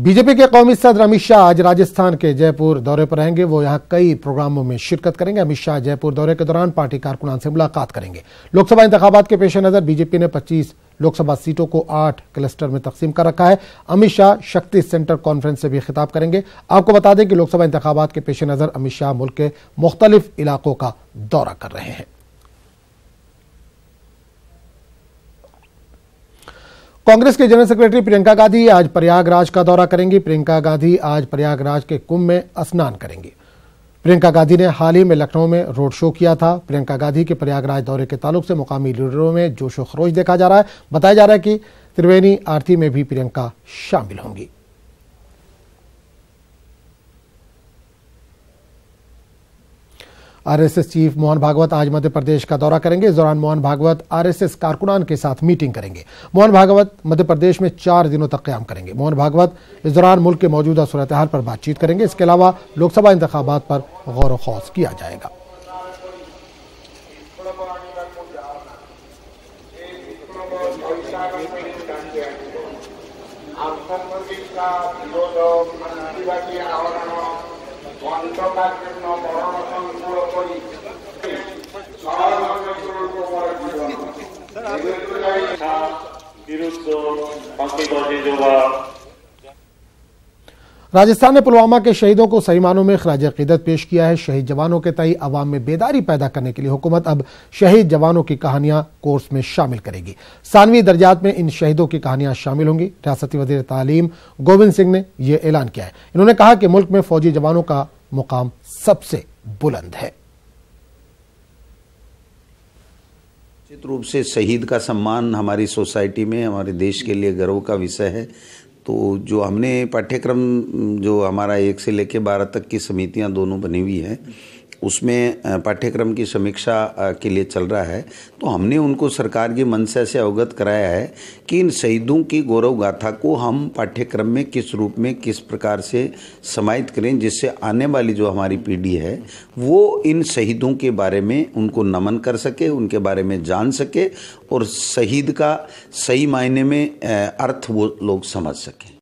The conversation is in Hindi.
बीजेपी के कौमी सदर अमित शाह आज राजस्थान के जयपुर दौरे पर रहेंगे। वो यहां कई प्रोग्रामों में शिरकत करेंगे। अमित शाह जयपुर दौरे के दौरान पार्टी कारकुनान से मुलाकात करेंगे। लोकसभा इंतखाबात के पेश नजर बीजेपी ने 25 लोकसभा सीटों को 8 क्लस्टर में तकसीम कर रखा है। अमित शाह शक्ति सेंटर कॉन्फ्रेंस से भी खिताब करेंगे। आपको बता दें कि लोकसभा इंतखाबात के पेश नजर अमित शाह मुल्क के मुख्तलिफ इलाकों का दौरा कर रहे हैं। कांग्रेस के जनरल सेक्रेटरी प्रियंका गांधी आज प्रयागराज का दौरा करेंगी। प्रियंका गांधी आज प्रयागराज के कुंभ में स्नान करेंगी। प्रियंका गांधी ने हाल ही में लखनऊ में रोड शो किया था। प्रियंका गांधी के प्रयागराज दौरे के ताल्लुक से मुकामी लीडरों में जोश व खरोश देखा जा रहा है। बताया जा रहा है कि त्रिवेणी आरती में भी प्रियंका शामिल होंगी। आरएसएस चीफ मोहन भागवत आज मध्य प्रदेश का दौरा करेंगे। इस दौरान मोहन भागवत आरएसएस कारकुनान के साथ मीटिंग करेंगे। मोहन भागवत मध्य प्रदेश में 4 दिनों तक क़याम करेंगे। मोहन भागवत इस दौरान मुल्क के मौजूदा सूरत हाल पर बातचीत करेंगे। इसके अलावा लोकसभा इंतखाबात पर गौर व खौज किया जाएगा। राजस्थान ने पुलवामा के शहीदों को सही मानों में खराज अकीदत पेश किया है। शहीद जवानों के तई अवाम में बेदारी पैदा करने के लिए हुकूमत अब शहीद जवानों की कहानियां कोर्स में शामिल करेगी। 7वीं दर्जात में इन शहीदों की कहानियां शामिल होंगी। रियासती वज़ीर तालीम गोविंद सिंह ने यह ऐलान किया है। इन्होंने कहा कि मुल्क में फौजी जवानों का मुकाम सबसे बुलंद है। निश्चित रूप से शहीद का सम्मान हमारी सोसाइटी में हमारे देश के लिए गर्व का विषय है। तो जो हमने पाठ्यक्रम जो हमारा 1 से लेकर 12 तक की समितियां दोनों बनी हुई हैं, उसमें पाठ्यक्रम की समीक्षा के लिए चल रहा है। तो हमने उनको सरकार की मंशा से अवगत कराया है कि इन शहीदों की गौरव गाथा को हम पाठ्यक्रम में किस रूप में किस प्रकार से समाहित करें, जिससे आने वाली जो हमारी पीढ़ी है वो इन शहीदों के बारे में उनको नमन कर सके, उनके बारे में जान सके और शहीद का सही मायने में अर्थ वो लोग समझ सकें।